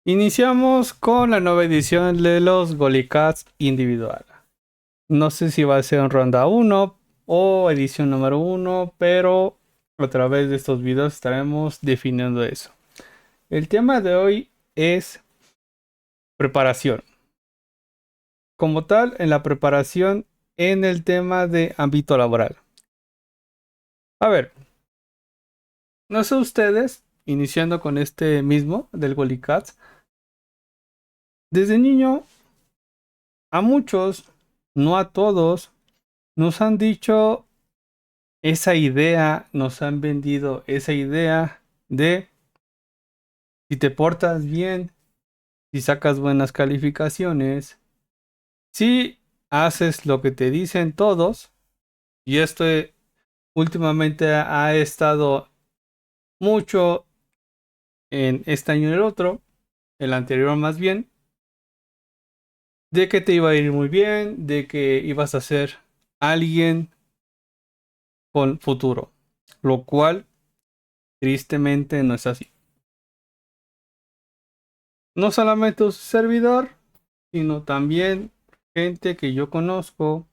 Iniciamos con la nueva edición de los Golicats individual. No sé si va a ser en ronda uno o edición número uno, pero a través de estos videos estaremos definiendo eso. El tema de hoy es preparación. Como tal, en la preparación en el tema de ámbito laboral. A ver, no sé ustedes, iniciando con este mismo del Golicats, desde niño a muchos, no a todos, nos han dicho esa idea, nos han vendido esa idea de si te portas bien, si sacas buenas calificaciones, si haces lo que te dicen todos, y esto últimamente ha estado mucho en este año y el otro, el anterior más bien, de que te iba a ir muy bien, de que ibas a ser alguien con futuro, lo cual tristemente no es así. No solamente un servidor, sino también gente que yo conozco,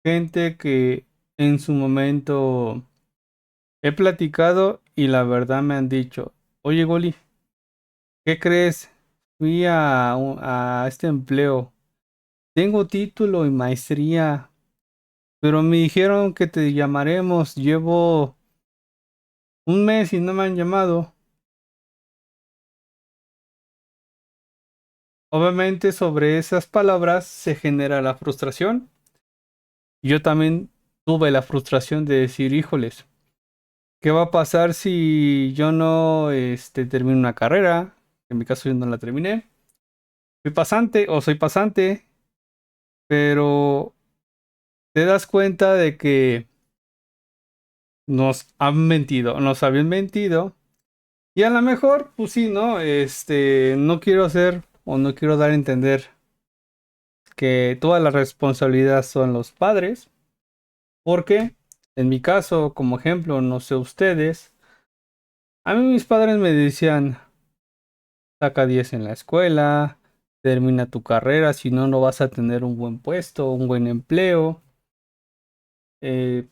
gente que en su momento he platicado y la verdad me han dicho, oye Goli, ¿qué crees? Fui a este empleo, tengo título y maestría, pero me dijeron que te llamaremos, llevo un mes y no me han llamado. Obviamente sobre esas palabras se genera la frustración. Yo también tuve la frustración de decir, híjoles, ¿qué va a pasar si yo no termino una carrera? En mi caso yo no la terminé. Fui pasante o soy pasante, pero te das cuenta de que nos han mentido, nos habían mentido. Y a lo mejor, pues sí, ¿no? No quiero hacer o no quiero dar a entender que toda la responsabilidad son los padres, porque en mi caso, como ejemplo, no sé ustedes, a mí mis padres me decían, saca 10 en la escuela, termina tu carrera, si no, no vas a tener un buen puesto, un buen empleo, eh,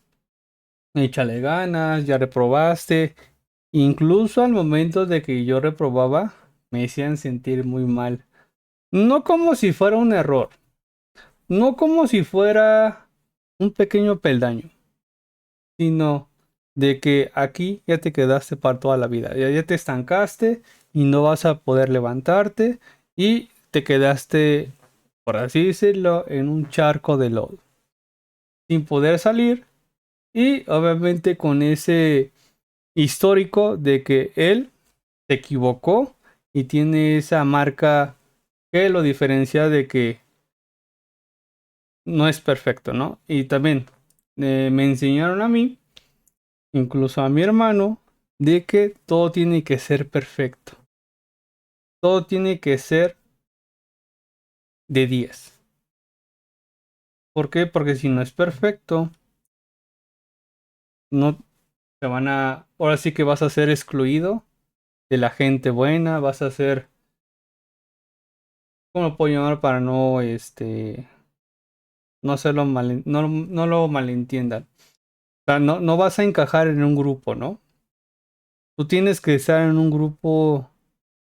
échale ganas, ya reprobaste. Incluso al momento de que yo reprobaba, me hacían sentir muy mal. No como si fuera un error, no como si fuera un pequeño peldaño, sino de que aquí ya te quedaste para toda la vida, ya te estancaste y no vas a poder levantarte y te quedaste, por así decirlo, en un charco de lodo, sin poder salir y obviamente con ese histórico de que él se equivocó y tiene esa marca que lo diferencia de que no es perfecto, ¿no? Y también me enseñaron a mí, incluso a mi hermano, de que todo tiene que ser perfecto. Todo tiene que ser de 10. ¿Por qué? Porque si no es perfecto, no te van a... Ahora sí que vas a ser excluido de la gente buena, vas a ser... ¿Cómo lo puedo llamar para no, no hacerlo mal, no lo malentiendan? O sea, no vas a encajar en un grupo, ¿no? Tú tienes que estar en un grupo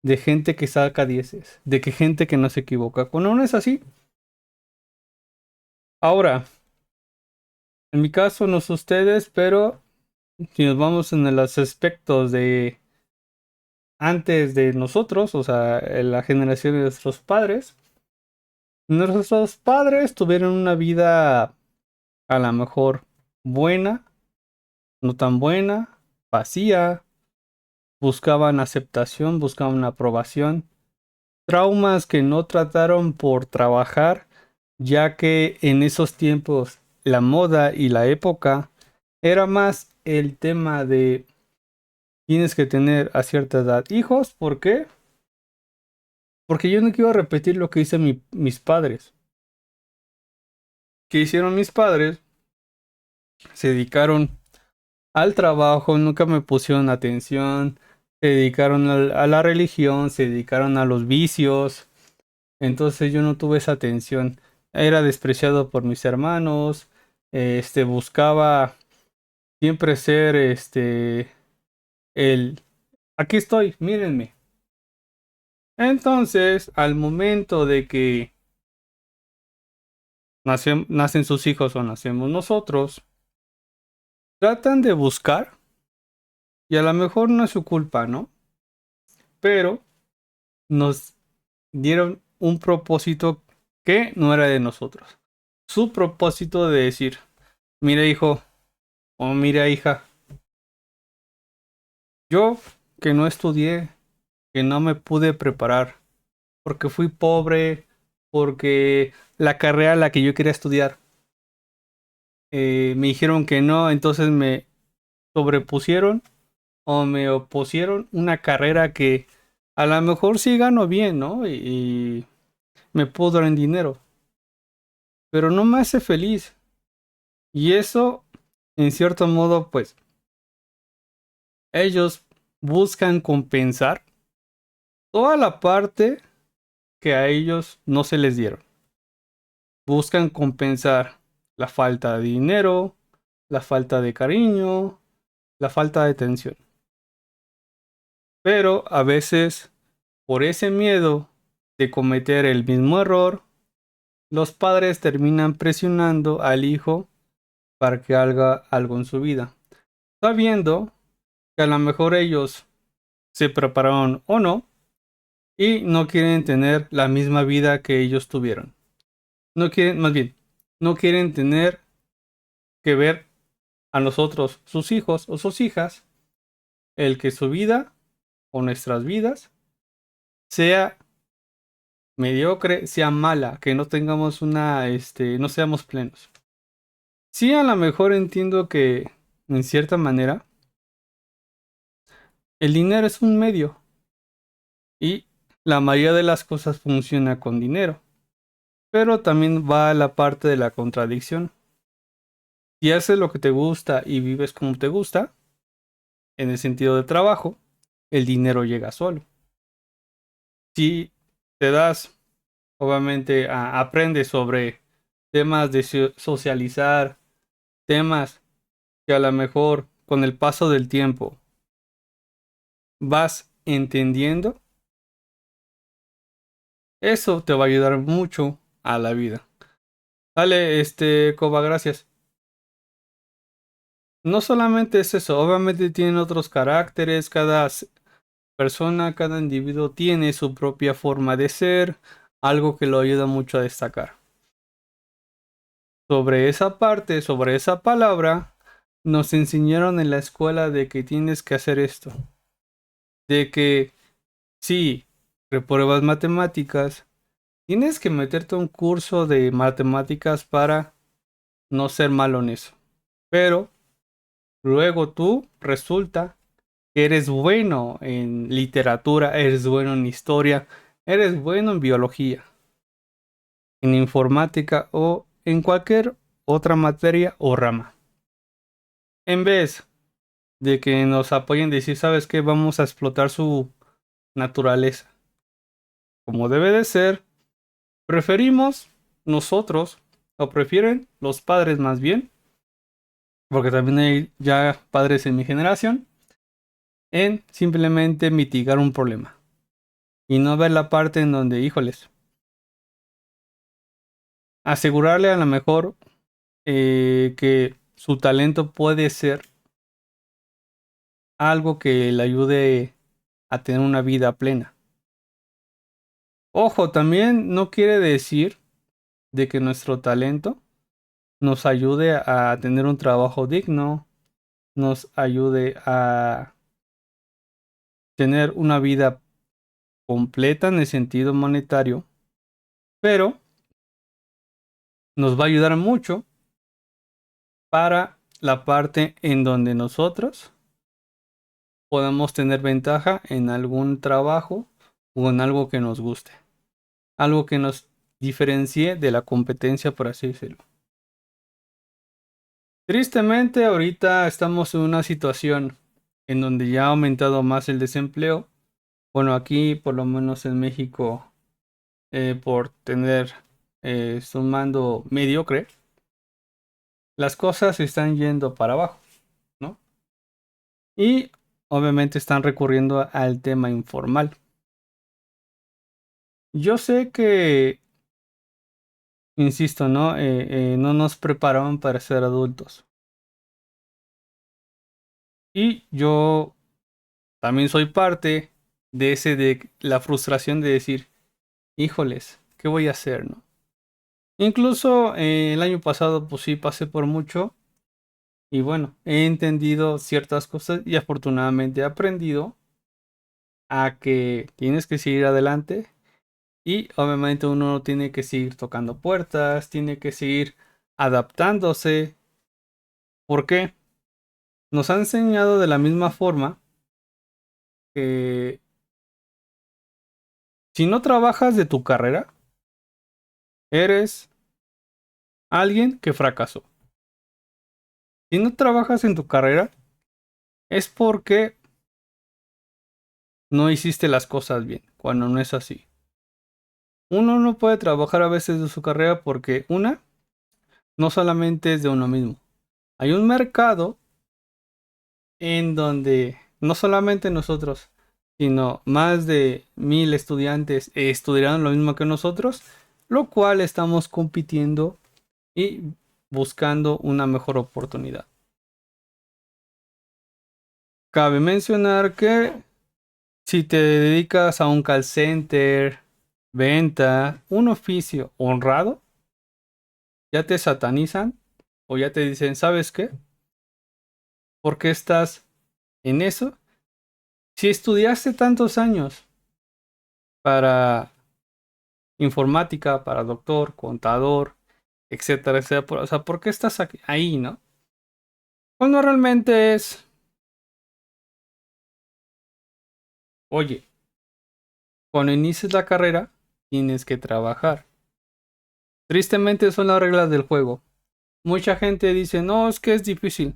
de gente que saca dieces, de que gente que no se equivoca. Cuando no es así. Ahora, en mi caso no sé ustedes, pero si nos vamos en los aspectos de antes de nosotros, o sea, en la generación de nuestros padres tuvieron una vida a lo mejor buena, no tan buena, vacía, buscaban aceptación, buscaban aprobación, traumas que no trataron por trabajar, ya que en esos tiempos la moda y la época era más el tema de tienes que tener a cierta edad hijos. ¿Por qué? Porque yo no quiero repetir lo que hice mis padres. ¿Qué hicieron mis padres? Se dedicaron al trabajo, nunca me pusieron atención. se dedicaron a la religión, se dedicaron a los vicios. Entonces yo no tuve esa atención. Era despreciado por mis hermanos. Buscaba siempre ser el aquí estoy, mírenme. Entonces, al momento de que nacen sus hijos o nacemos nosotros, tratan de buscar, y a lo mejor no es su culpa, ¿no? Pero nos dieron un propósito que no era de nosotros. Su propósito de decir, mira hijo o mira hija, yo que no estudié, que no me pude preparar, porque fui pobre, porque la carrera a la que yo quería estudiar, me dijeron que no, entonces me sobrepusieron o me opusieron una carrera que a lo mejor sí gano bien, ¿no? Y me puedo dar en dinero, pero no me hace feliz. Y eso, en cierto modo, pues ellos buscan compensar toda la parte que a ellos no se les dieron. Buscan compensar la falta de dinero, la falta de cariño, la falta de atención. Pero a veces, por ese miedo de cometer el mismo error, los padres terminan presionando al hijo para que haga algo en su vida, sabiendo que a lo mejor ellos se prepararon o no y no quieren tener la misma vida que ellos tuvieron. No quieren, más bien, no quieren tener que ver a nosotros, sus hijos o sus hijas, el que su vida o nuestras vidas sea mediocre, sea mala, que no tengamos no seamos plenos. Sí, a lo mejor entiendo que, en cierta manera, el dinero es un medio y la mayoría de las cosas funciona con dinero, pero también va la parte de la contradicción. Si haces lo que te gusta y vives como te gusta, en el sentido de trabajo, el dinero llega solo. Si te das, obviamente, aprendes sobre temas de socializar, temas que a lo mejor con el paso del tiempo vas entendiendo, eso te va a ayudar mucho a la vida. Dale, Coba, gracias. No solamente es eso, obviamente tienen otros caracteres, cada persona, cada individuo tiene su propia forma de ser, algo que lo ayuda mucho a destacar. Sobre esa parte, sobre esa palabra, nos enseñaron en la escuela de que tienes que hacer esto, de que si repruebas matemáticas, tienes que meterte a un curso de matemáticas para no ser malo en eso. Pero luego tú resulta que eres bueno en literatura, eres bueno en historia, eres bueno en biología, en informática o en cualquier otra materia o rama. En vez de que nos apoyen, decir, ¿sabes qué? Vamos a explotar su naturaleza. Como debe de ser, preferimos nosotros, o prefieren los padres más bien, porque también hay ya padres en mi generación, en simplemente mitigar un problema y no ver la parte en donde, híjoles, asegurarle a lo mejor que su talento puede ser algo que le ayude a tener una vida plena. Ojo, también no quiere decir de que nuestro talento nos ayude a tener un trabajo digno, nos ayude a tener una vida completa en el sentido monetario, pero nos va a ayudar mucho para la parte en donde nosotros podamos tener ventaja en algún trabajo o en algo que nos guste, algo que nos diferencie de la competencia, por así decirlo. Tristemente, ahorita estamos en una situación en donde ya ha aumentado más el desempleo. Bueno, aquí por lo menos en México, por tener un mando mediocre, las cosas se están yendo para abajo, ¿no? Y obviamente están recurriendo al tema informal. Yo sé que, insisto, ¿no? No nos preparaban para ser adultos. Y yo también soy parte de ese de la frustración de decir, híjoles, ¿qué voy a hacer, no? Incluso el año pasado, pues sí, pasé por mucho y bueno, he entendido ciertas cosas y afortunadamente he aprendido a que tienes que seguir adelante y obviamente uno tiene que seguir tocando puertas, tiene que seguir adaptándose. ¿Por qué? Nos han enseñado de la misma forma que si no trabajas de tu carrera, eres alguien que fracasó. Si no trabajas en tu carrera, es porque no hiciste las cosas bien, cuando no es así. Uno no puede trabajar a veces de su carrera porque una, no solamente es de uno mismo. Hay un mercado en donde no solamente nosotros, sino más de 1000 estudiantes estudiarán lo mismo que nosotros, lo cual estamos compitiendo y buscando una mejor oportunidad. Cabe mencionar que si te dedicas a un call center, venta, un oficio honrado, ya te satanizan o ya te dicen, ¿sabes qué? ¿Por qué estás en eso? Si estudiaste tantos años para informática, para doctor, contador, etcétera, etcétera, o sea, ¿por qué estás ahí, no? Cuando realmente es, oye, cuando inicies la carrera, tienes que trabajar. Tristemente son las reglas del juego. Mucha gente dice, no, es que es difícil.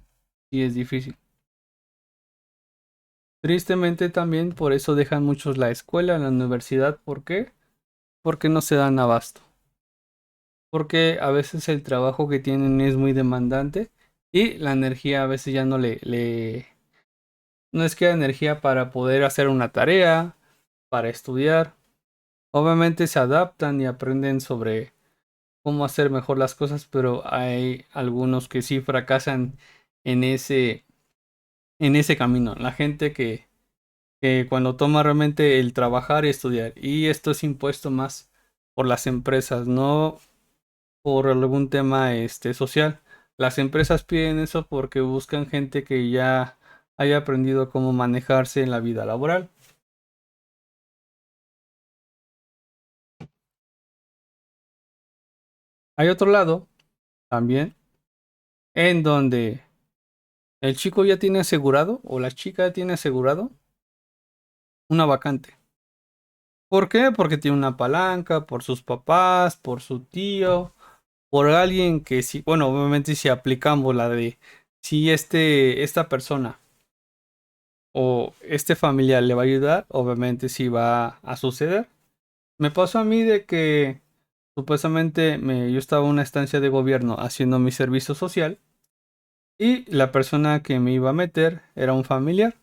Y es difícil. Tristemente también por eso dejan muchos la escuela, la universidad. ¿Por qué? Porque no se dan abasto. Porque a veces el trabajo que tienen es muy demandante y la energía a veces ya no no les queda energía para poder hacer una tarea, para estudiar. Obviamente se adaptan y aprenden sobre cómo hacer mejor las cosas, pero hay algunos que sí fracasan en en ese camino. La gente que cuando toma realmente el trabajar y estudiar. Y esto es impuesto más por las empresas, no por algún tema social. Las empresas piden eso porque buscan gente que ya haya aprendido cómo manejarse en la vida laboral. Hay otro lado también en donde el chico ya tiene asegurado o la chica ya tiene asegurado una vacante. ¿Por qué? Porque tiene una palanca, por sus papás, por su tío, por alguien que sí, bueno, obviamente si aplicamos la de si esta persona o este familiar le va a ayudar, obviamente sí va a suceder. Me pasó a mí de que supuestamente yo estaba en una estancia de gobierno haciendo mi servicio social y la persona que me iba a meter era un familiar.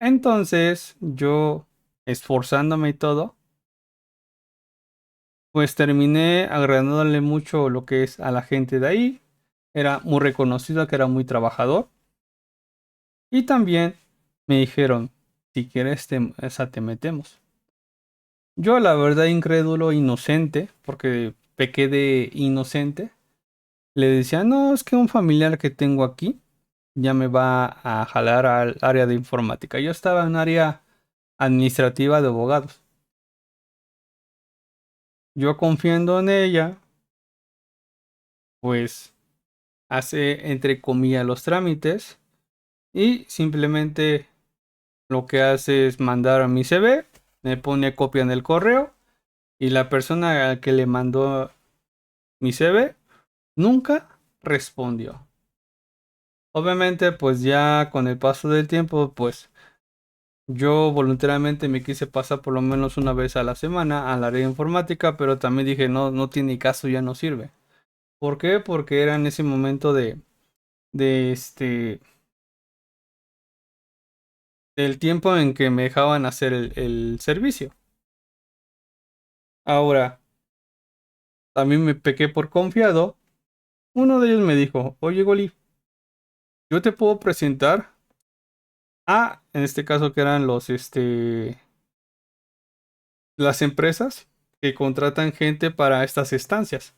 Entonces yo, esforzándome y todo, pues terminé agradándole mucho lo que es a la gente de ahí. Era muy reconocido, que era muy trabajador. Y también me dijeron, si quieres, esa te metemos. Yo, la verdad, incrédulo, inocente, porque pequé de inocente, le decía, no, es que un familiar que tengo aquí ya me va a jalar al área de informática. Yo estaba en área administrativa de abogados. Yo confiando en ella, pues hace entre comillas los trámites y simplemente lo que hace es mandar a mi CV, me pone copia en el correo y la persona a que le mandó mi CV nunca respondió. Obviamente, pues ya con el paso del tiempo, pues yo voluntariamente me quise pasar por lo menos una vez a la semana al área de informática, pero también dije, no, no tiene caso, ya no sirve. ¿Por qué? Porque era en ese momento de del tiempo en que me dejaban hacer el servicio. Ahora, también me pequé por confiado. Uno de ellos me dijo, oye Goli, yo te puedo presentar a, en este caso que eran las empresas que contratan gente para estas estancias.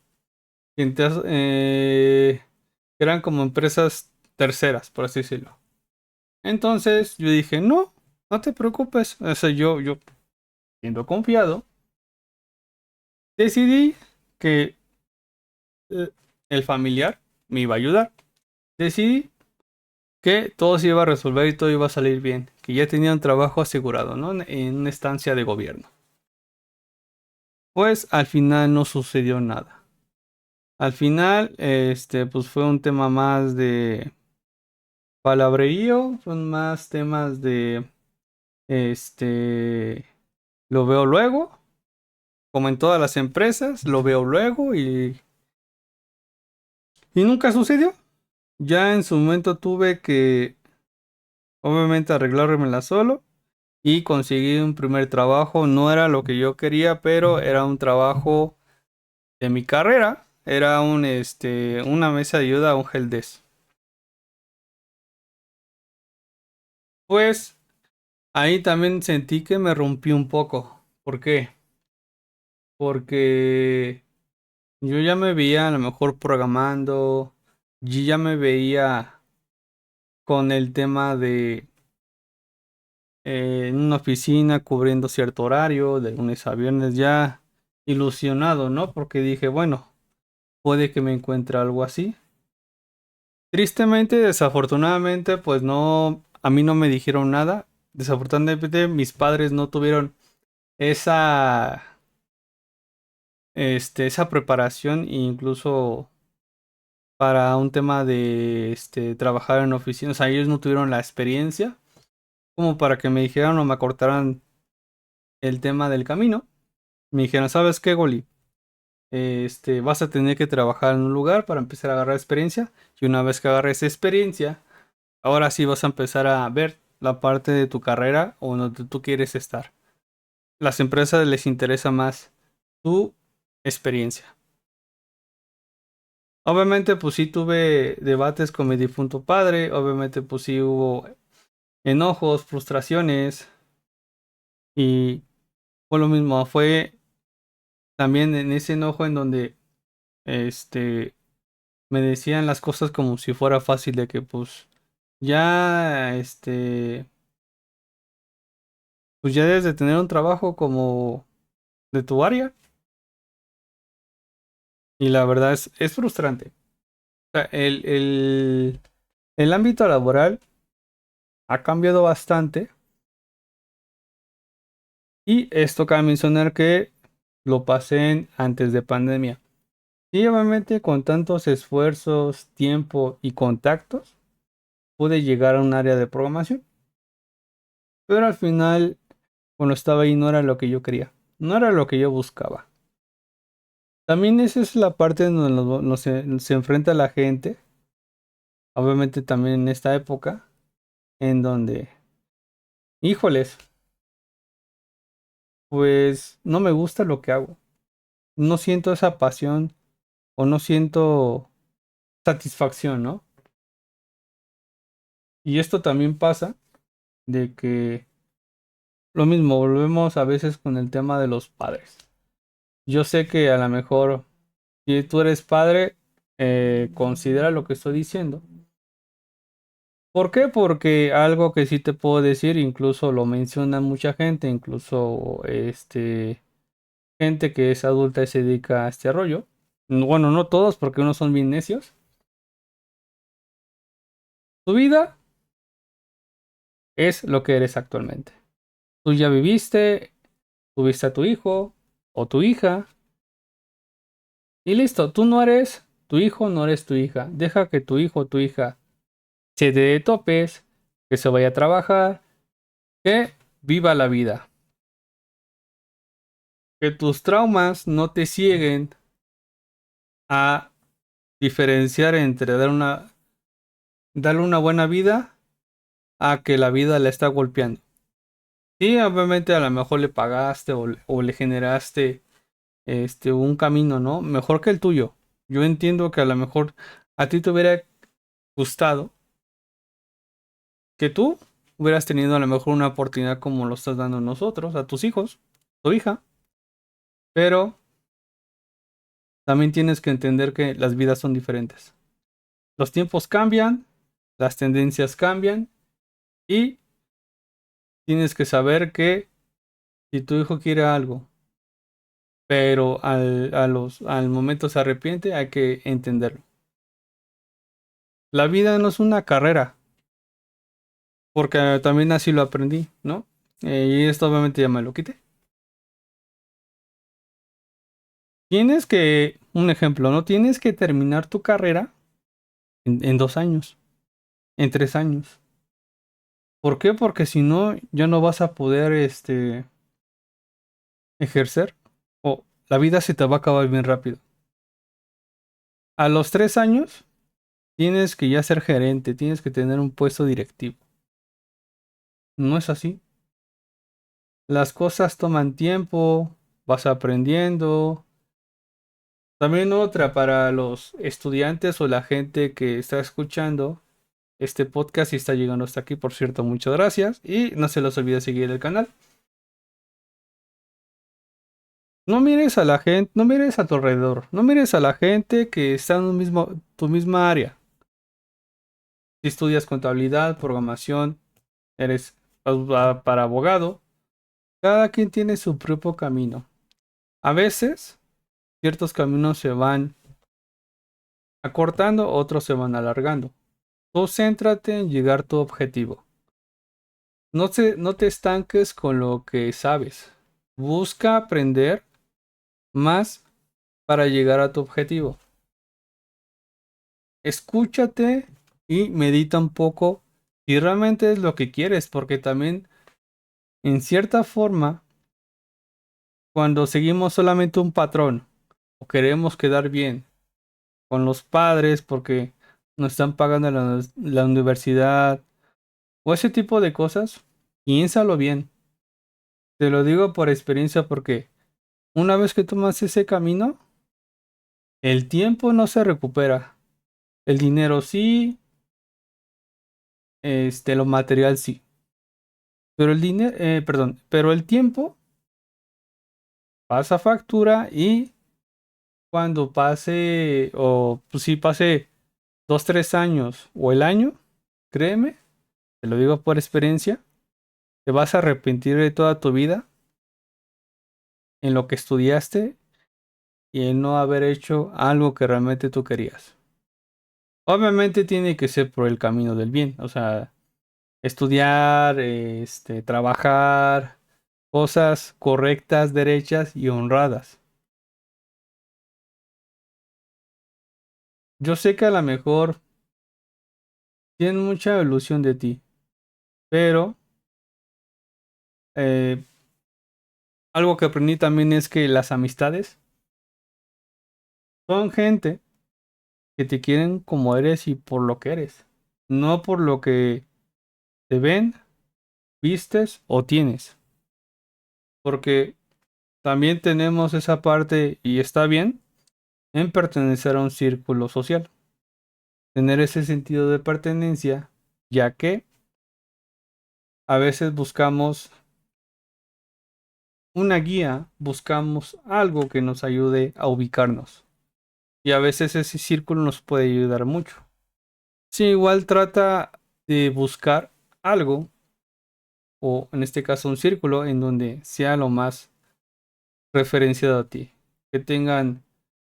Entonces, eran como empresas terceras, por así decirlo. Entonces yo dije, no, no te preocupes. O sea, yo, siendo confiado, decidí que eh, el familiar me iba a ayudar. Decidí que todo se iba a resolver y todo iba a salir bien, que ya tenía un trabajo asegurado, ¿no? En una estancia de gobierno. Pues al final no sucedió nada. Al final, pues fue un tema más de palabrerío, son más temas de, este, lo veo luego, como en todas las empresas, lo veo luego y nunca sucedió. Ya en su momento tuve que, obviamente, arreglármela solo y conseguí un primer trabajo. No era lo que yo quería, pero era un trabajo de mi carrera. Era una mesa de ayuda a un helpdesk. Pues ahí también sentí que me rompí un poco. ¿Por qué? Porque yo ya me veía a lo mejor programando, yo ya me veía con el tema de en una oficina cubriendo cierto horario, de lunes a viernes, ya ilusionado, ¿no? Porque dije, bueno, puede que me encuentre algo así. Tristemente, desafortunadamente, pues no, a mí no me dijeron nada. Desafortunadamente, mis padres no tuvieron esa, esa preparación, e incluso para un tema de, trabajar en oficinas. O sea, ellos no tuvieron la experiencia como para que me dijeran o me acortaran el tema del camino. Me dijeron, ¿sabes qué, Goli? Vas a tener que trabajar en un lugar para empezar a agarrar experiencia. Y una vez que agarres experiencia, ahora sí vas a empezar a ver la parte de tu carrera o donde tú quieres estar. Las empresas les interesa más tu experiencia. Obviamente, pues sí tuve debates con mi difunto padre. Obviamente, pues sí hubo enojos, frustraciones. Y fue lo mismo. Fue también en ese enojo en donde este me decían las cosas como si fuera fácil de que pues ya pues ya debes de tener un trabajo como de tu área y la verdad es frustrante. O sea, el ámbito laboral ha cambiado bastante y esto cabe mencionar que lo pasé antes de pandemia. Y obviamente con tantos esfuerzos, tiempo y contactos pude llegar a un área de programación, pero al final cuando estaba ahí no era lo que yo quería, no era lo que yo buscaba. También esa es la parte en donde se enfrenta la gente, obviamente también en esta época, en donde, híjoles, pues no me gusta lo que hago, no siento esa pasión o no siento satisfacción, ¿no? Y esto también pasa de que lo mismo, volvemos a veces con el tema de los padres. Yo sé que a lo mejor si tú eres padre, considera lo que estoy diciendo. ¿Por qué? Porque algo que sí te puedo decir, incluso lo menciona mucha gente, incluso gente que es adulta y se dedica a este rollo. Bueno, no todos, porque unos son bien necios. Tu vida es lo que eres actualmente. Tú ya viviste, tuviste a tu hijo o tu hija y listo, tú no eres tu hijo, no eres tu hija. Deja que tu hijo o tu hija se dé de topes, que se vaya a trabajar, que viva la vida. Que tus traumas no te cieguen a diferenciar entre darle una buena vida a que la vida la está golpeando. Sí, obviamente a lo mejor le pagaste o le generaste un camino, ¿no? Mejor que el tuyo. Yo entiendo que a lo mejor a ti te hubiera gustado que tú hubieras tenido a lo mejor una oportunidad como lo estás dando nosotros, a tus hijos, tu hija, pero también tienes que entender que las vidas son diferentes. Los tiempos cambian, las tendencias cambian y tienes que saber que si tu hijo quiere algo, pero al momento se arrepiente, hay que entenderlo. La vida no es una carrera, porque también así lo aprendí, ¿no? Y esto obviamente ya me lo quité. Un ejemplo, ¿no? Tienes que terminar tu carrera en 2 años, en 3 años. ¿Por qué? Porque si no, ya no vas a poder, ejercer o la vida se te va a acabar bien rápido. A los 3 años tienes que ya ser gerente, tienes que tener un puesto directivo. No es así. Las cosas toman tiempo, vas aprendiendo. También otra para los estudiantes o la gente que está escuchando este podcast y está llegando hasta aquí, por cierto, muchas gracias. Y no se los olvide seguir el canal. No mires a la gente, no mires a tu alrededor, no mires a la gente que está en tu misma área. Si estudias contabilidad, programación, eres para abogado, cada quien tiene su propio camino. A veces, ciertos caminos se van acortando, otros se van alargando. Tú céntrate en llegar a tu objetivo. No te estanques con lo que sabes. Busca aprender más para llegar a tu objetivo. Escúchate y medita un poco si realmente es lo que quieres, porque también, en cierta forma, cuando seguimos solamente un patrón o queremos quedar bien con los padres porque nos están pagando la universidad o ese tipo de cosas, piénsalo bien. Te lo digo por experiencia porque una vez que tomas ese camino, el tiempo no se recupera. El dinero sí, lo material sí. Pero el dinero, perdón, pero el tiempo pasa factura y cuando pase, o pues sí pase 2, 3 años o el año, créeme, te lo digo por experiencia, te vas a arrepentir de toda tu vida en lo que estudiaste y en no haber hecho algo que realmente tú querías. Obviamente tiene que ser por el camino del bien, o sea, estudiar, trabajar, cosas correctas, derechas y honradas. Yo sé que a lo mejor tienen mucha ilusión de ti, pero eh, algo que aprendí también es que las amistades son gente que te quieren como eres y por lo que eres, no por lo que te ven, vistes o tienes. Porque también tenemos esa parte y está bien en pertenecer a un círculo social, tener ese sentido de pertenencia, ya que a veces buscamos una guía, buscamos algo que nos ayude a ubicarnos. Y a veces ese círculo nos puede ayudar mucho. Sí, igual trata de buscar algo, o en este caso un círculo, en donde sea lo más referenciado a ti. Que tengan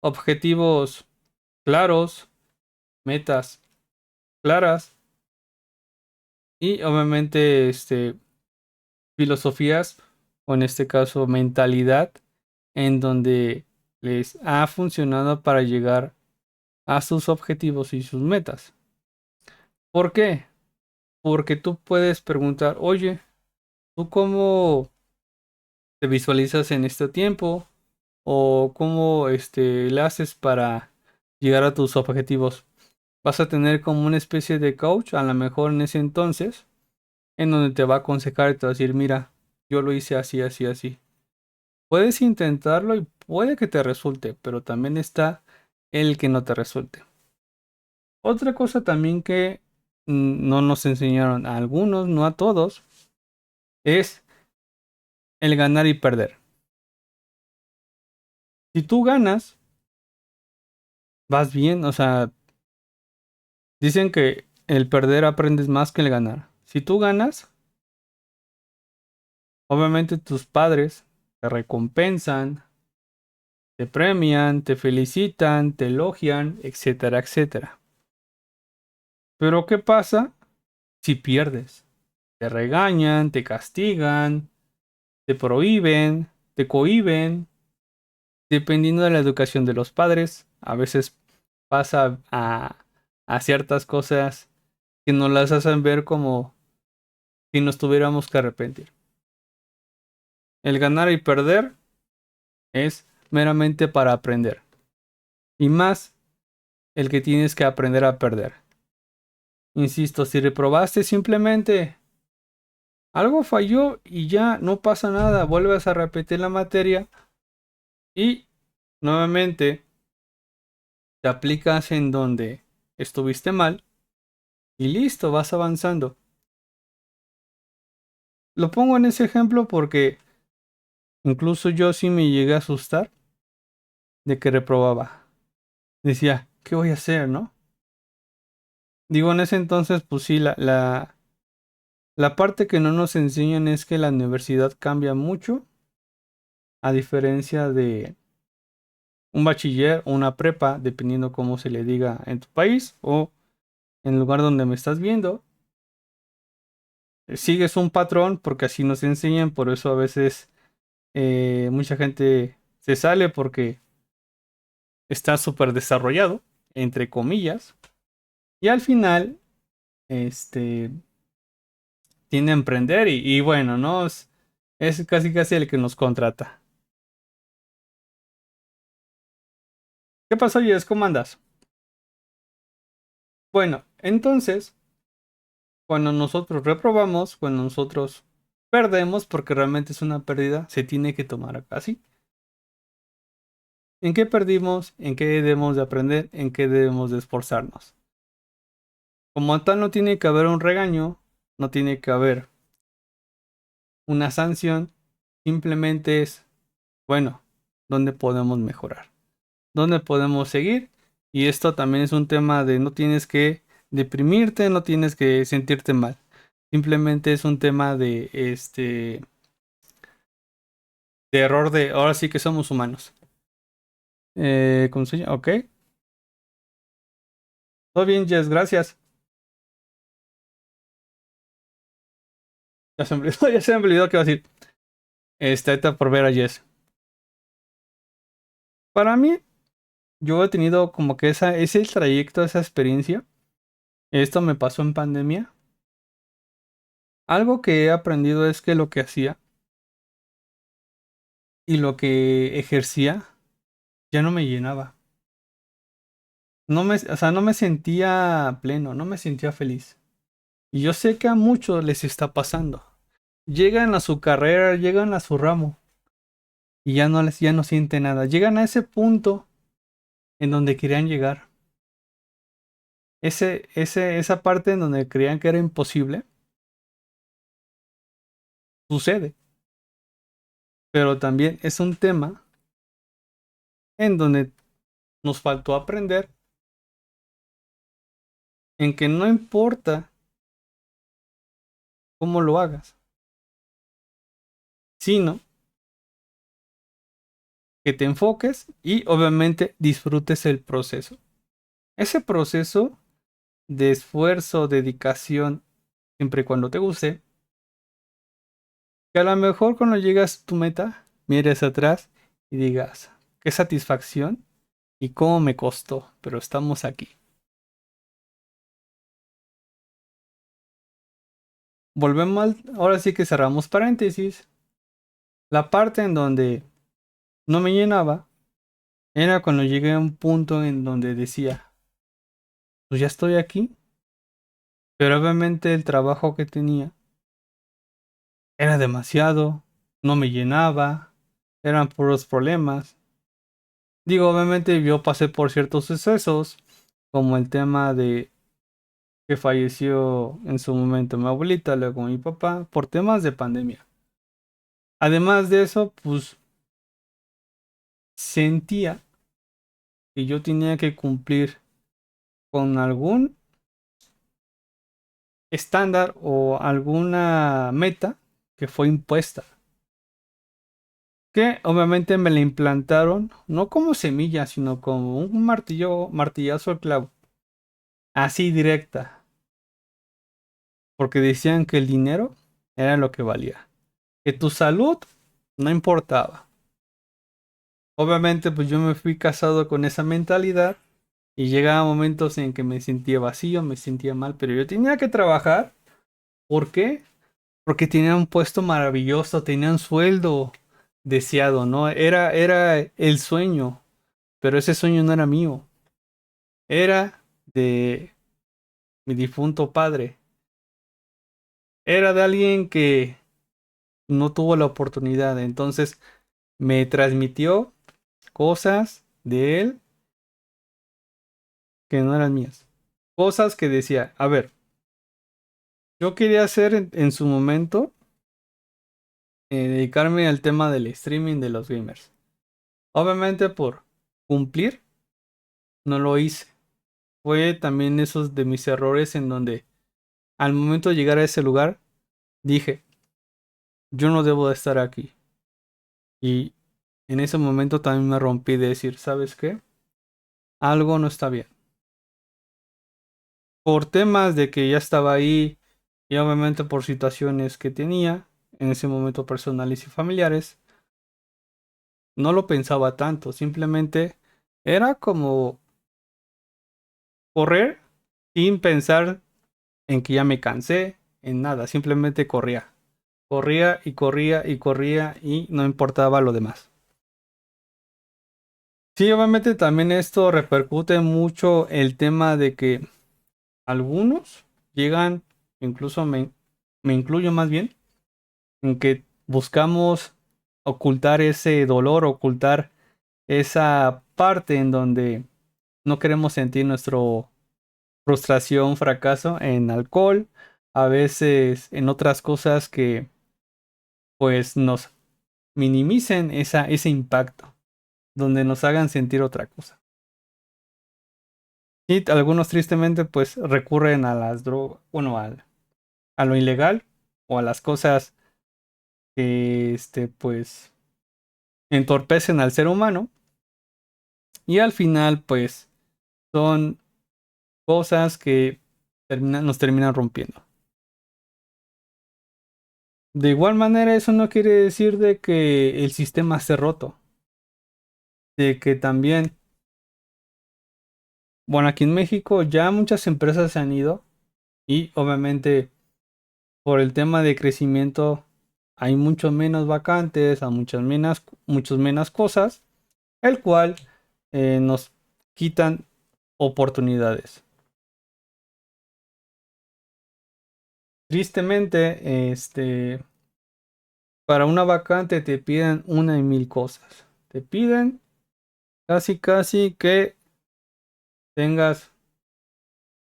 objetivos claros, metas claras y obviamente filosofías, o en este caso mentalidad, en donde les ha funcionado para llegar a sus objetivos y sus metas. ¿Por qué? Porque tú puedes preguntar, oye, ¿tú cómo te visualizas en este tiempo? ¿O cómo le haces para llegar a tus objetivos? Vas a tener como una especie de coach, a lo mejor en ese entonces, en donde te va a aconsejar y te va a decir, mira, yo lo hice así, así, así. Puedes intentarlo y puede que te resulte, pero también está el que no te resulte. Otra cosa también que no nos enseñaron a algunos, no a todos, es el ganar y perder. Si tú ganas, vas bien, o sea, dicen que el perder aprendes más que el ganar. Si tú ganas, obviamente tus padres te recompensan, te premian, te felicitan, te elogian, etcétera, etcétera. Pero ¿qué pasa si pierdes? Te regañan, te castigan, te prohíben, te cohíben, dependiendo de la educación de los padres. A veces pasa a ciertas cosas que nos las hacen ver como si nos tuviéramos que arrepentir. El ganar y perder es meramente para aprender. Y más el que tienes que aprender a perder. Insisto, si reprobaste simplemente algo falló y ya no pasa nada, vuelves a repetir la materia y nuevamente te aplicas en donde estuviste mal y listo, vas avanzando. Lo pongo en ese ejemplo porque incluso yo sí me llegué a asustar de que reprobaba. Decía, ¿qué voy a hacer, no? Digo, en ese entonces, pues sí, la parte que no nos enseñan es que la universidad cambia mucho, a diferencia de un bachiller o una prepa, dependiendo cómo se le diga en tu país o en el lugar donde me estás viendo. Sigues un patrón porque así nos enseñan, por eso a veces mucha gente se sale porque está súper desarrollado, entre comillas, y al final, este, tiene a emprender y bueno, ¿no? Es casi casi el que nos contrata. ¿Qué pasó, Jess? ¿Cómo andas? Bueno, entonces, cuando nosotros reprobamos, cuando nosotros perdemos, porque realmente es una pérdida, se tiene que tomar así. ¿En qué perdimos? ¿En qué debemos de aprender? ¿En qué debemos de esforzarnos? Como tal, no tiene que haber un regaño, no tiene que haber una sanción, simplemente es, bueno, ¿dónde podemos mejorar? ¿Dónde podemos seguir? Y esto también es un tema de no tienes que deprimirte, no tienes que sentirte mal. Simplemente es un tema de error de, ahora sí que somos humanos. ¿Cómo se llama? Ok. Todo bien, Jess, gracias. Ya se me olvidó, ya se me olvidó qué iba a decir. Ahorita por ver a Jess. Para mí, yo he tenido como que ese trayecto, esa experiencia. Esto me pasó en pandemia. Algo que he aprendido es que lo que hacía y lo que ejercía ya no me llenaba. O sea, no me sentía pleno, no me sentía feliz. Y yo sé que a muchos les está pasando. Llegan a su carrera, llegan a su ramo y ya no sienten nada. Llegan a ese punto en donde querían llegar. Esa parte en donde creían que era imposible, sucede. Pero también es un tema en donde nos faltó aprender en que no importa cómo lo hagas, sino que te enfoques y obviamente disfrutes el proceso. Ese proceso de esfuerzo, dedicación, siempre y cuando te guste, que a lo mejor cuando llegas a tu meta, mires atrás y digas, qué satisfacción y cómo me costó, pero estamos aquí. volvemos ahora sí que cerramos paréntesis. La parte en donde no me llenaba era cuando llegué a un punto en donde decía, pues ya estoy aquí, pero obviamente el trabajo que tenía era demasiado, no me llenaba, eran puros problemas. Digo, obviamente yo pasé por ciertos sucesos, como el tema de que falleció en su momento mi abuelita, luego mi papá, por temas de pandemia. Además de eso, pues sentía que yo tenía que cumplir con algún estándar o alguna meta que fue impuesta. Que obviamente me la implantaron, no como semilla, sino como un martillazo al clavo. Así directa. Porque decían que el dinero era lo que valía. Que tu salud no importaba. Obviamente, pues yo me fui casado con esa mentalidad. Y llegaba momentos en que me sentía vacío, me sentía mal, pero yo tenía que trabajar. ¿Por qué? Porque tenía un puesto maravilloso, tenía un sueldo deseado, ¿no? Era el sueño, pero ese sueño no era mío, era de mi difunto padre, era de alguien que no tuvo la oportunidad, entonces me transmitió cosas de él que no eran mías, cosas que decía, a ver, yo quería hacer en su momento, dedicarme al tema del streaming de los gamers. Obviamente por cumplir, no lo hice. Fue también esos de mis errores en donde al momento de llegar a ese lugar dije, yo no debo de estar aquí. Y en ese momento también me rompí de decir, ¿sabes qué? Algo no está bien. Por temas de que ya estaba ahí y obviamente por situaciones que tenía en ese momento personales y familiares, no lo pensaba tanto, simplemente era como correr sin pensar en que ya me cansé, en nada, simplemente corría. Corría y corría y corría y no importaba lo demás. Sí, obviamente también esto repercute mucho el tema de que algunos llegan, incluso me incluyo más bien, en que buscamos ocultar ese dolor, ocultar esa parte en donde no queremos sentir nuestra frustración, fracaso en alcohol, a veces en otras cosas que pues nos minimicen ese impacto, donde nos hagan sentir otra cosa. Y algunos tristemente pues recurren a las drogas, bueno, a lo ilegal o a las cosas que pues entorpecen al ser humano y al final pues son cosas que nos terminan rompiendo. De igual manera eso no quiere decir de que el sistema esté roto, de que también, bueno, aquí en México ya muchas empresas se han ido y obviamente por el tema de crecimiento hay mucho menos vacantes, hay muchas menos cosas, el cual nos quitan oportunidades. Tristemente, para una vacante te piden una y mil cosas. Te piden casi que tengas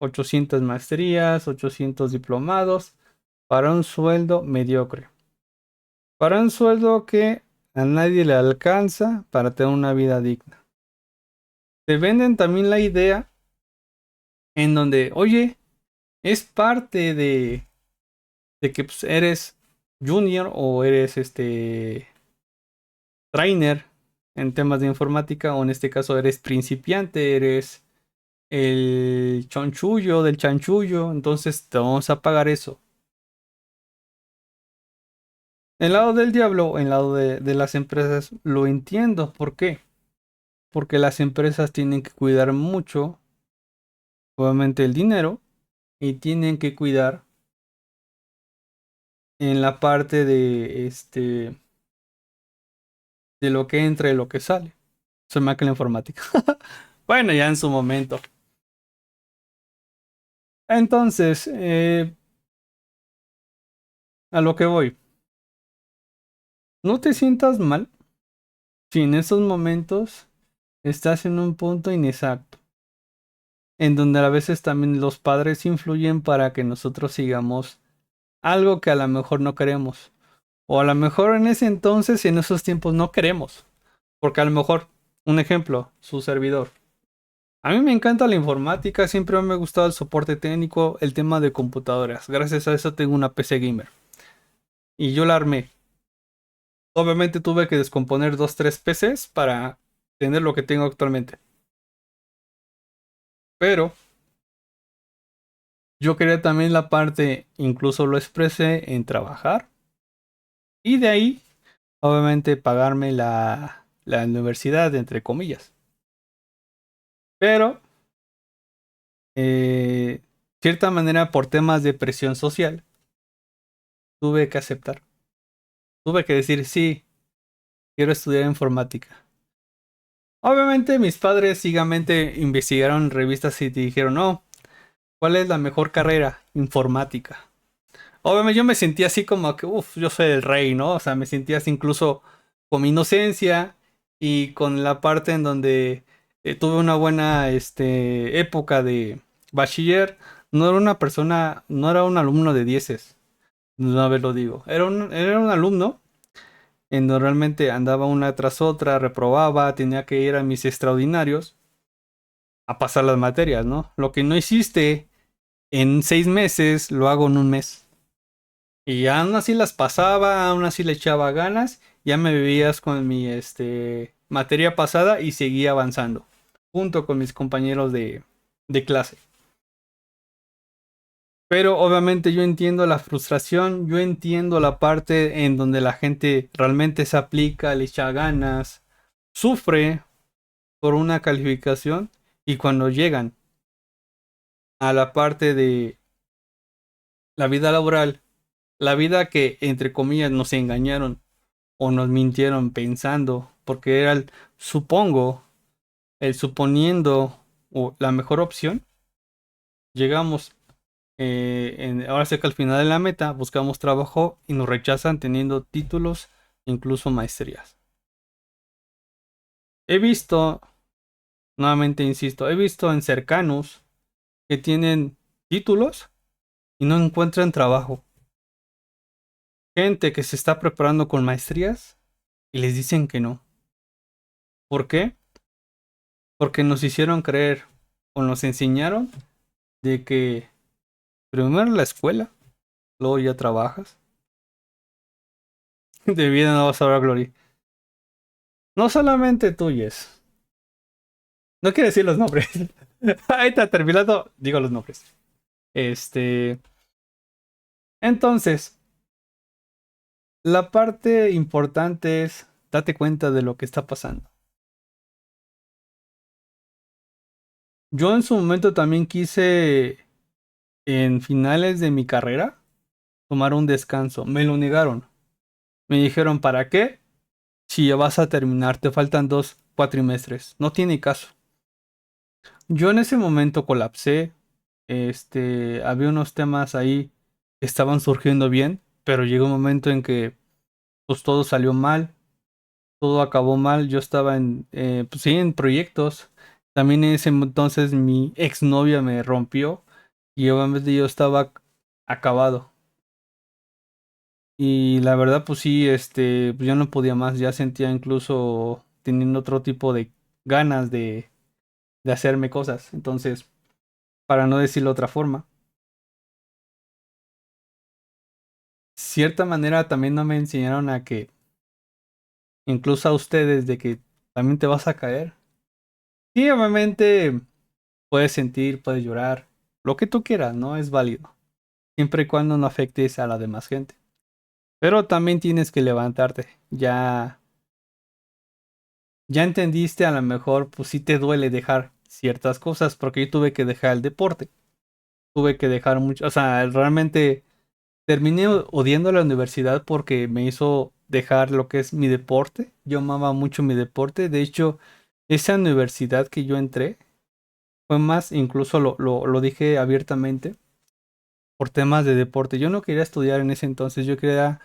800 maestrías, 800 diplomados para un sueldo mediocre. Para un sueldo que a nadie le alcanza para tener una vida digna. Te venden también la idea en donde, oye, es parte de que pues, eres junior o eres trainer en temas de informática o en este caso eres principiante, eres el chonchullo del chanchullo, entonces te vamos a pagar eso. El lado del diablo, el lado de las empresas, lo entiendo. ¿Por qué? Porque las empresas tienen que cuidar mucho, obviamente, el dinero y tienen que cuidar en la parte de lo que entra y lo que sale. Soy máquina informática. Bueno, ya en su momento. Entonces, a lo que voy. No te sientas mal si en esos momentos estás en un punto inexacto, en donde a veces también los padres influyen para que nosotros sigamos algo que a lo mejor no queremos. O a lo mejor en ese entonces, en esos tiempos, no queremos. Porque a lo mejor, un ejemplo, su servidor. A mí me encanta la informática, siempre me ha gustado el soporte técnico, el tema de computadoras. Gracias a eso tengo una PC gamer. Y yo la armé. Obviamente tuve que descomponer dos, tres PCs para tener lo que tengo actualmente. Pero yo quería también la parte, incluso lo expresé en trabajar. Y de ahí, obviamente, pagarme la universidad, entre comillas. Pero, de cierta manera, por temas de presión social, tuve que aceptar. Tuve que decir, sí, quiero estudiar informática. Obviamente mis padres ciegamente investigaron revistas y dijeron, no, ¿cuál es la mejor carrera? Informática. Obviamente yo me sentía así como que, uff, yo soy el rey, ¿no? O sea, me sentía así incluso con mi inocencia y con la parte en donde tuve una buena época de bachiller. No era una persona, no era un alumno de dieces, una vez lo digo. Era un alumno en donde realmente andaba una tras otra, reprobaba, tenía que ir a mis extraordinarios a pasar las materias, ¿no? Lo que no hiciste en 6 meses, lo hago en un mes. Y aún así las pasaba, aún así le echaba ganas, ya me veías con mi materia pasada y seguía avanzando, junto con mis compañeros de clase. Pero obviamente yo entiendo la frustración, yo entiendo la parte en donde la gente realmente se aplica, le echa ganas, sufre por una calificación y cuando llegan a la parte de la vida laboral, la vida que entre comillas nos engañaron o nos mintieron pensando, porque era el supongo, el suponiendo o la mejor opción, llegamos, ahora sé que al final de la meta buscamos trabajo y nos rechazan teniendo títulos, incluso maestrías. He visto, nuevamente insisto, he visto en cercanos que tienen títulos y no encuentran trabajo. Gente que se está preparando con maestrías y les dicen que no. ¿Por qué? Porque nos hicieron creer o nos enseñaron de que primero la escuela, luego ya trabajas. De vida no vas a hablar, Glory. No solamente tuyes. No quiero decir los nombres. Ahí está terminando. Digo los nombres. Este. Entonces, la parte importante es date cuenta de lo que está pasando. Yo en su momento también quise, en finales de mi carrera, tomar un descanso. Me lo negaron. Me dijeron, ¿para qué? Si ya vas a terminar, te faltan 2 cuatrimestres. No tiene caso. Yo en ese momento colapsé. Había unos temas ahí que estaban surgiendo bien, pero llegó un momento en que pues todo salió mal, todo acabó mal. Yo estaba pues, sí, en proyectos. También en ese entonces mi exnovia me rompió y obviamente yo estaba acabado. Y la verdad, pues sí, pues yo no podía más, ya sentía incluso teniendo otro tipo de ganas de hacerme cosas. Entonces, para no decirlo de otra forma, cierta manera también no me enseñaron a que, incluso a ustedes, de que también te vas a caer. Sí, obviamente puedes sentir, puedes llorar, lo que tú quieras, ¿no? Es válido, siempre y cuando no afectes a la demás gente. Pero también tienes que levantarte. Ya entendiste, a lo mejor, pues sí te duele dejar ciertas cosas, porque yo tuve que dejar el deporte, tuve que dejar mucho, o sea, realmente terminé odiando la universidad porque me hizo dejar lo que es mi deporte. Yo amaba mucho mi deporte. De hecho, esa universidad que yo entré fue más, incluso lo dije abiertamente, por temas de deporte. Yo no quería estudiar en ese entonces, yo quería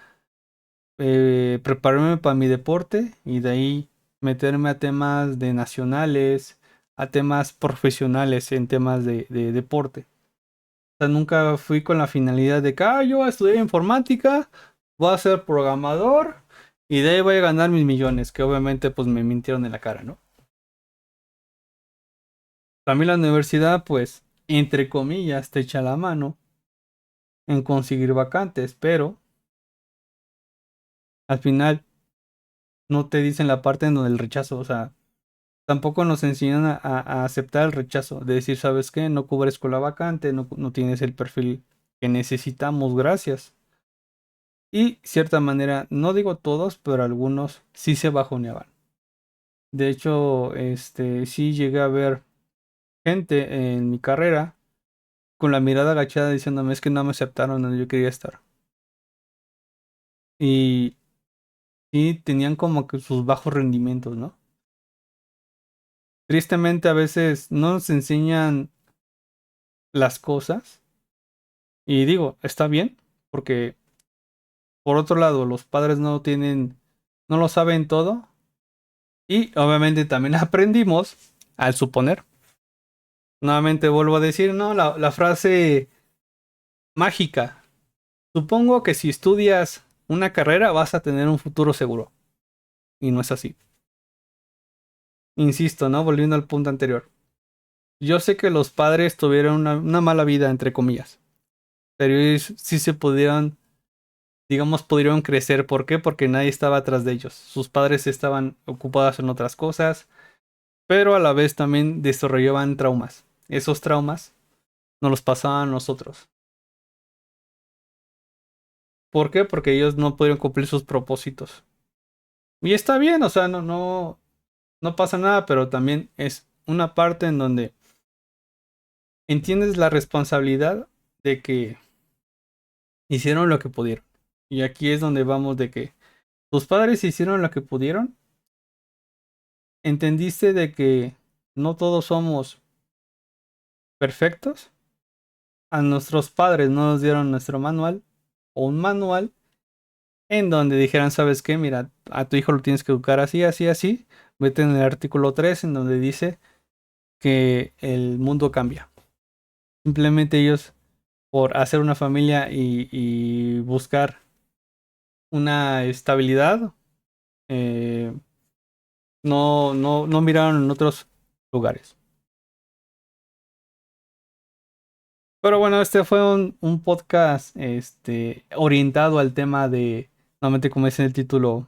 prepararme para mi deporte y de ahí meterme a temas de nacionales, a temas profesionales en temas de deporte. O sea, nunca fui con la finalidad de que yo voy a estudiar informática, voy a ser programador y de ahí voy a ganar mis millones, que obviamente pues me mintieron en la cara, ¿no? Para mí la universidad pues, entre comillas, te echa la mano en conseguir vacantes, pero al final no te dicen la parte en donde el rechazo, o sea, tampoco nos enseñan a aceptar el rechazo, de decir, ¿sabes qué? No cubres con la vacante, no tienes el perfil que necesitamos, gracias. Y cierta manera, no digo todos, pero algunos sí se bajoneaban. De hecho, sí llegué a ver gente en mi carrera con la mirada agachada diciéndome es que no me aceptaron donde yo quería estar. Y sí tenían como que sus bajos rendimientos, ¿no? Tristemente a veces no nos enseñan las cosas. Y digo, está bien, porque por otro lado, los padres no lo saben todo. Y obviamente también aprendimos al suponer. Nuevamente vuelvo a decir, ¿no? La frase mágica. Supongo que si estudias una carrera vas a tener un futuro seguro. Y no es así. Insisto, ¿no? Volviendo al punto anterior. Yo sé que los padres tuvieron una mala vida, entre comillas. Pero ellos sí se pudieron, digamos, pudieron crecer. ¿Por qué? Porque nadie estaba atrás de ellos. Sus padres estaban ocupados en otras cosas. Pero a la vez también desarrollaban traumas. Esos traumas nos los pasaban a nosotros. ¿Por qué? Porque ellos no pudieron cumplir sus propósitos. Y está bien, o sea, no pasa nada, pero también es una parte en donde entiendes la responsabilidad de que hicieron lo que pudieron. Y aquí es donde vamos de que tus padres hicieron lo que pudieron. Entendiste de que no todos somos perfectos. A nuestros padres no nos dieron nuestro manual o un manual en donde dijeran, ¿sabes qué? Mira, a tu hijo lo tienes que educar así, así, así. Vete en el artículo 3 en donde dice que el mundo cambia. Simplemente ellos, por hacer una familia y buscar una estabilidad, eh, no miraron en otros lugares. Pero bueno, este fue un podcast orientado al tema de, nuevamente como dice en el título,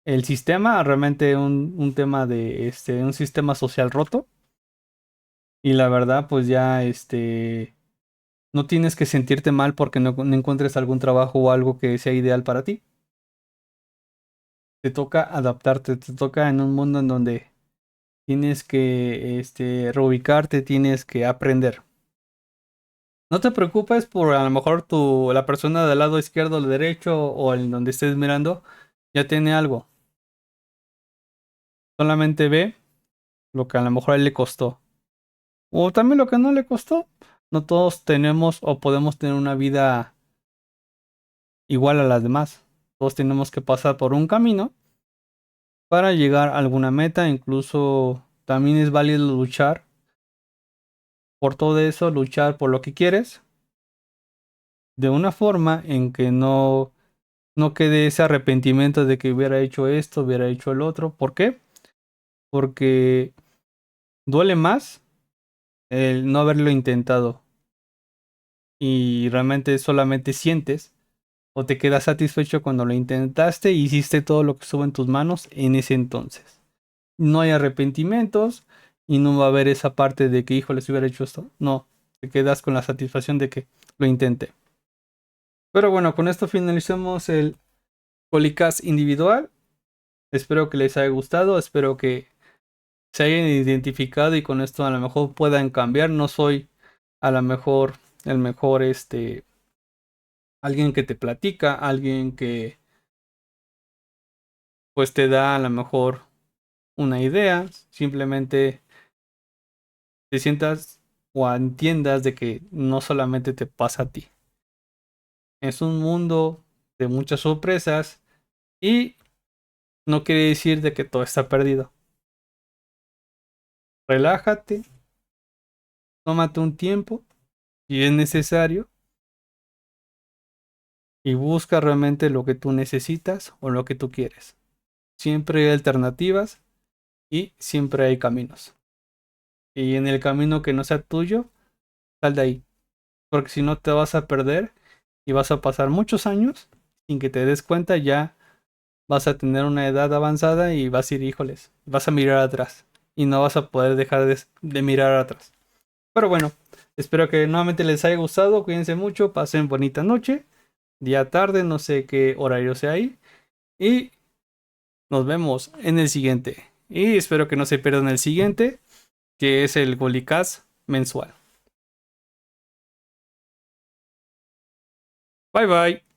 el sistema, realmente un tema de un sistema social roto. Y la verdad, pues ya no tienes que sentirte mal porque no encuentres algún trabajo o algo que sea ideal para ti. Te toca adaptarte, te toca en un mundo en donde tienes que reubicarte, tienes que aprender. No te preocupes por a lo mejor la persona del lado izquierdo o derecho o en donde estés mirando ya tiene algo. Solamente ve lo que a lo mejor a él le costó. O también lo que no le costó. No todos tenemos o podemos tener una vida igual a las demás. Todos tenemos que pasar por un camino para llegar a alguna meta. Incluso también es válido luchar por todo eso, luchar por lo que quieres, de una forma en que no quede ese arrepentimiento de que hubiera hecho esto, hubiera hecho el otro. ¿Por qué? Porque duele más el no haberlo intentado y realmente solamente sientes o te quedas satisfecho cuando lo intentaste y hiciste todo lo que estuvo en tus manos en ese entonces. No hay arrepentimientos y no va a haber esa parte de que, hijo, les hubiera hecho esto. No, te quedas con la satisfacción de que lo intenté. Pero bueno, con esto finalizamos el Policast individual. Espero que les haya gustado, espero que se hayan identificado y con esto a lo mejor puedan cambiar. No soy a lo mejor el mejor alguien que te platica, alguien que pues te da a lo mejor una idea, simplemente te sientas o entiendas de que no solamente te pasa a ti. Es un mundo de muchas sorpresas y no quiere decir de que todo está perdido. Relájate, tómate un tiempo si es necesario y busca realmente lo que tú necesitas o lo que tú quieres. Siempre hay alternativas y siempre hay caminos. Y en el camino que no sea tuyo, sal de ahí, porque si no te vas a perder y vas a pasar muchos años sin que te des cuenta, ya vas a tener una edad avanzada y vas a ir, híjoles, vas a mirar atrás y no vas a poder dejar de mirar atrás. Pero bueno, espero que nuevamente les haya gustado, cuídense mucho, pasen bonita noche, día tarde, no sé qué horario sea ahí, y nos vemos en el siguiente. Y espero que no se pierdan el siguiente, que es el Golicast mensual. Bye bye.